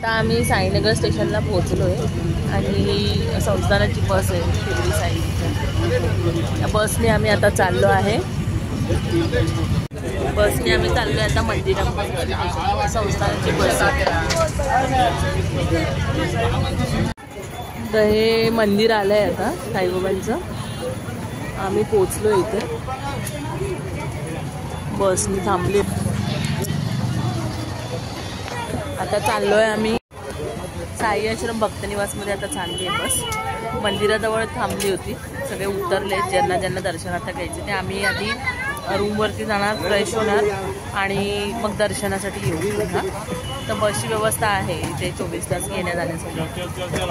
आता आम्ही साईनगर स्टेशनला पोहोचलो आहे आणि ही संस्थानाची बस आहे शिर्डी साई. या बसने आम्ही आता चाललो आहे. बसने आम्ही चाललो आहे आता मंदिरामध्ये. संस्थानाची बस आहे. तर हे मंदिर आलं आहे आता साईबाबांचं. आम्ही पोहोचलो इथे. बसने थांबली. आता चाललो आहे आम्ही साई आश्रम भक्तनिवासमध्ये. आता चालली आहे बस. मंदिराजवळ थांबली होती. सगळे उतरले ज्यांना ज्यांना दर्शनार्थ घ्यायचे ते. आम्ही आधी रूमवरती जाणार, फ्रेश होणार आणि मग दर्शनासाठी येऊ पुन्हा. तर बसची व्यवस्था आहे इथे 24 तास येण्या जाण्यासाठी.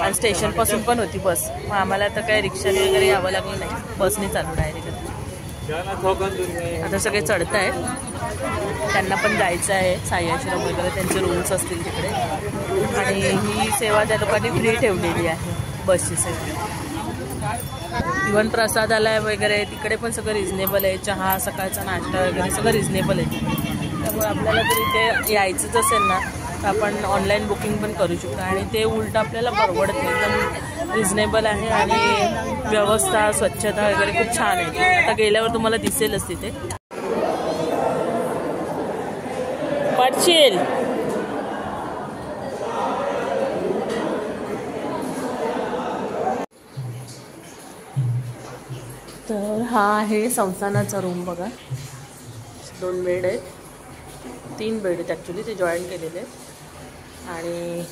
आणि स्टेशनपासून पण होती बस. मग आम्हाला तर काही रिक्षाने वगैरे यावं लागलं नाही. बसने चालू डायरेक्ट. आता सगळे चढत आहेत. त्यांना पण जायचं आहे साई आश्रम वगैरे. त्यांचे रूम्स असतील तिकडे. आणि ही सेवा त्या लोकांनी फ्री ठेवलेली आहे बसची सेवा. इव्हन प्रसादालय वगैरे तिकडे पण सगळं रिजनेबल आहे. चहा, सकाळचा नाश्ता वगैरे सगळं रिजनेबल आहे. त्यामुळे आपल्याला जर इथे यायचंच असेल ना तर आपण ऑनलाईन बुकिंग पण करू शकतो. आणि ते उलटं आपल्याला परवडते. एकदम रिजनेबल आहे आणि व्यवस्था, स्वच्छता वगैरे खूप छान आहे. आता गेल्यावर तुम्हाला दिसेलच तिथे. पडशील. तर हा आहे संस्थानाचा रूम बघा. 2 बेड आहेत. 3 बेड आहेत ॲक्च्युली. ते जॉईन केलेले आहेत. आणि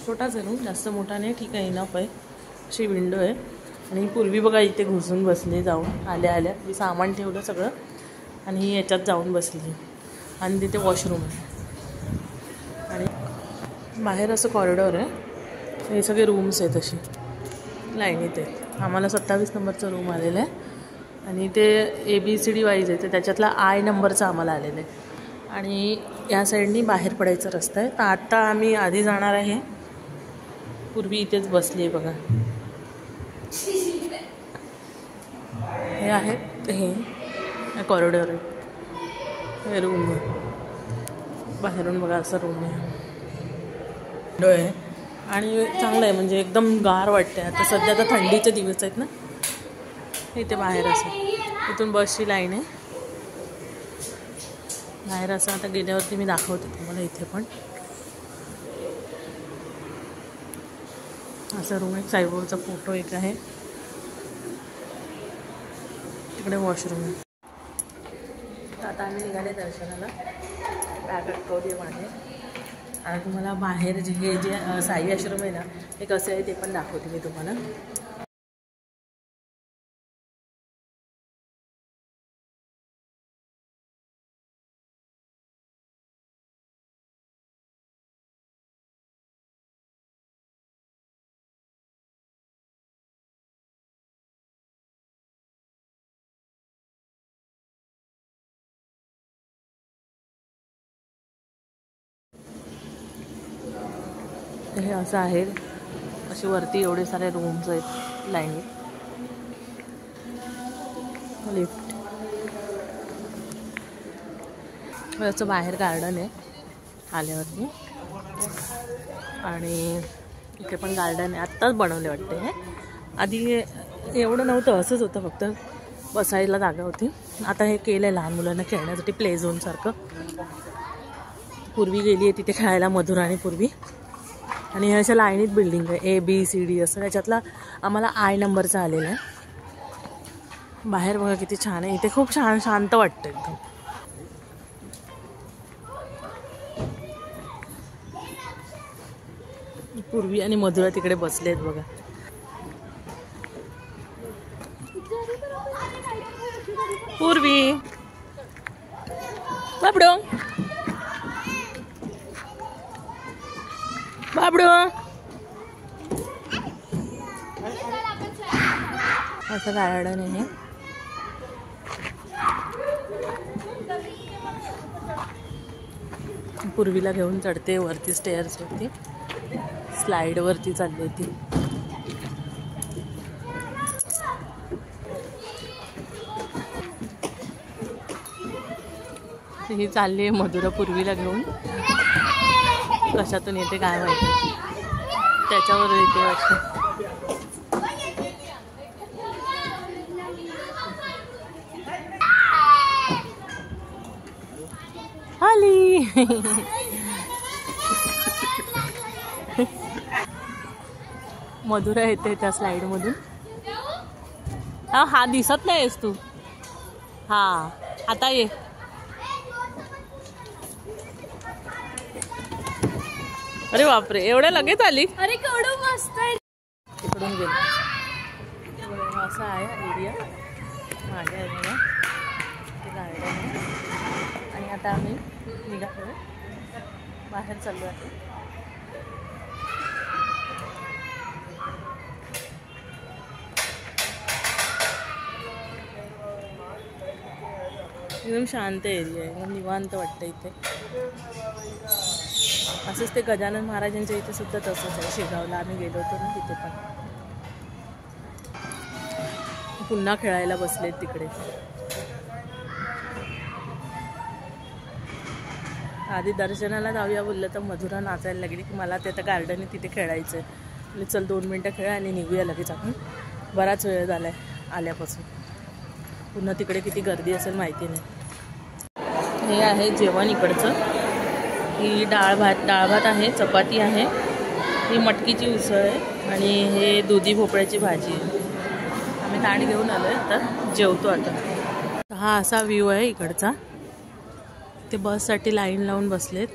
छोटाच आहे रूम, जास्त मोठा नाही. ठीक आहे, इनफ आहे. अशी विंडो आहे. आणि पूर्वी बघा इथे घुसून बसली जाऊन आल्या आल्या. मी सामान ठेवलं सगळं आणि ही याच्यात जाऊन बसली. आणि तिथे वॉशरूम आहे. आणि बाहेर असं कॉरिडॉर आहे. हे सगळे रूम्स आहेत अशी लाईनीत आहेत. आम्हाला 27 नंबरचा रूम आलेला आहे. आणि ते ABCD वाईज आहे. तर त्याच्यातला I नंबरचा आम्हाला आलेला आहे. आणि या साईडनी बाहेर पडायचा रस्ता आहे. तर आत्ता आम्ही आधी जाणार आहे. पूर्वी इथेच बसली आहे बघा. हे आहेत हे कॉरिडॉर आहे. हे रूम आहे. बाहेरून बघा असं रूम आहे. आणि चांगलं आहे म्हणजे एकदम गार वाटते. आता सध्या तर थंडीचे दिवस आहेत ना. इथे बाहेर असं इथून बसची लाईन आहे. बाहेर असं आता गेल्यावरती मी दाखवते तुम्हाला. इथे पण असं रूम आहे. साईबाबाचा फोटो एक आहे. तिकडे वॉशरूम आहे. आता आम्ही निघाले दर्शनाला. बॅग अटकवली आहे माझे. आणि तुम्हाला बाहेर जे साई आश्रम आहे ना ते कसं आहे ते पण दाखवते मी तुम्हाला. हे असं आहे. असे वरती एवढे सारे रूम्स आहेत लाईनीत. लिफ्ट. असं बाहेर गार्डन आहे आल्यावरती. आणि इथे पण गार्डन आहे. आत्ताच बनवले वाटते हे. आधी एवढं नव्हतं, असंच होतं फक्त बसायला जागा होती. आता हे केलं आहे लहान मुलांना खेळण्यासाठी प्ले झोनसारखं. पूर्वी गेली आहे तिथे खेळायला मधुरा आणि पूर्वी. आणि ह्या अशा लाईनीत बिल्डिंग आहे ABCD असं. त्याच्यातला आम्हाला I नंबरचा आलेला आहे. बाहेर बघा किती छान आहे. इथे खूप छान शांत वाटतं एकदम. पूर्वी आणि मधुरा तिकडे बसले आहेत बघा. पूर्वी बाबडो बाबडो असं गार्डन आहे. पूर्वीला घेऊन चढते वरती स्टेअर्सवरती. स्लाईडवरती चालली होती. ही चालली आहे मधुरा पूर्वीला घेऊन. कशातून येते काय माहिती, त्याच्यावर येते वाटतं. आली. मधुरा येते त्या स्लाइड मधून. हा दिसत नाहीस तू. हा आता ये. अरे बापरे, एवढ्या लगेच आली. अरे केवढं मस्त आहे. तिकडून गेलो. असा आहे एरिया मागे आहे बघा, ते गार्डन आहे. आणि आता आम्ही निघालो बाहेर चाललो आहे. एकदम शांत एरिया आहे, एकदम निवांत वाटतं इथे. असंच ते गजानन महाराजांच्या इथे सुद्धा तसंच आहे. शेगावला आम्ही गेलो होतो ना, तिथे पण पुन्हा खेळायला बसलेत तिकडे. आधी दर्शनाला जाऊया बोललं तर मधुरा नाचायला लागली की मला ते आता गार्डन आहे तिथे खेळायचं आहे. चल 2 मिनटं खेळा आणि निघूया लगेच आपण. बराच वेळ झाला आहे आल्यापासून. पुन्हा तिकडे किती गर्दी असेल माहिती नाही. हे आहे जेवण इकडचं. ही डाळ भात आहे, चपाती आहे, ही मटकीची उसळ आहे आणि हे दुधी भोपळ्याची भाजी आहे. आम्ही ताट घेऊन आलो आहे, तर जेवतो आता. हा असा व्ह्यू आहे इकडचा. ते बससाठी लाईन लावून बसलेत.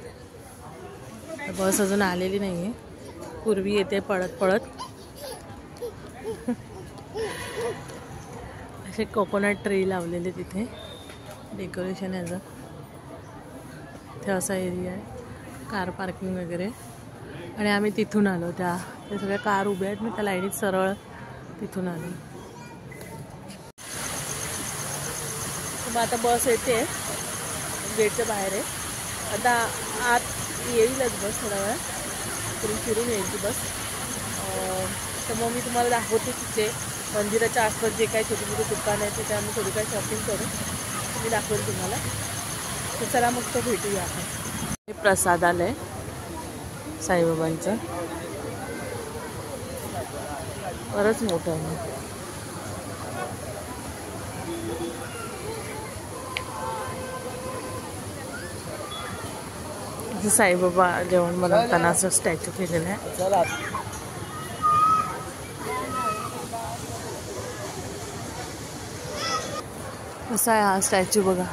बस अजून आलेली नाही आहे. पूर्वी येते पळत पळत. असे कोकोनट ट्री लावलेले तिथे, डेकोरेशन याचं. इथे असा एरिया आहे, कार पार्किंग वगैरे. आणि आम्ही तिथून आलो, त्या सगळ्या कार उभ्या आहेत. मी त्या लाईनीत सरळ तिथून आलो. मग आता बस येते, गेटच्या बाहेर आहे. आता आत येईलच बस थोड्या वेळा, फिरून येईल ती बस. तर मग मी तुम्हाला दाखवते तिथे मंदिराच्या आसपास जे काही छोटी छोटी दुकानं आहेत तिथे आम्ही थोडी काही शॉपिंग करू, मी दाखवेल तुम्हाला. तर चला मग तो भेटूया आपण. हे प्रसादालय साईबाबांचं, बरंच मोठं आहे. साईबाबा जेवण बनवताना असं स्टॅच्यू केलेलं आहे. कसा आहे हा स्टॅच्यू बघा.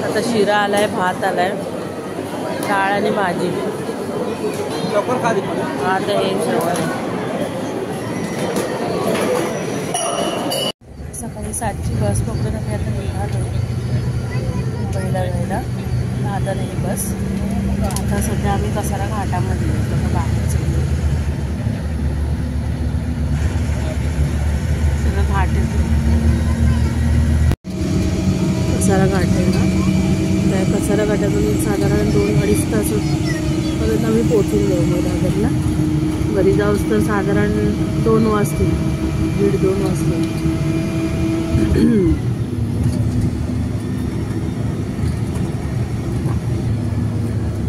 आता शिरा आलाय, भात आलाय, डाळ आणि भाजी. आता हे जेवण. सकाळी 7ची बस पकडून आम्ही आता निघालो मुंबईला जायला. आता नाही बस. आता सध्या आम्ही कसारा घाटामध्ये बाहेर चाललो. सगळं घाट आहे, कसारा घाट आहे ना. त्या कसारा घाटातून साधारण 2-2.5 तास परत आम्ही पोचून जाऊ मग दादरला. घरी जाऊस तर साधारण 2 वाजतील, 1:30-2 वाजतील.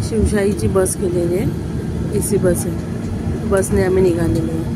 शिवशाहीची बस केलेली आहे, AC बस आहे. बसने आम्ही निघालेलो आहे.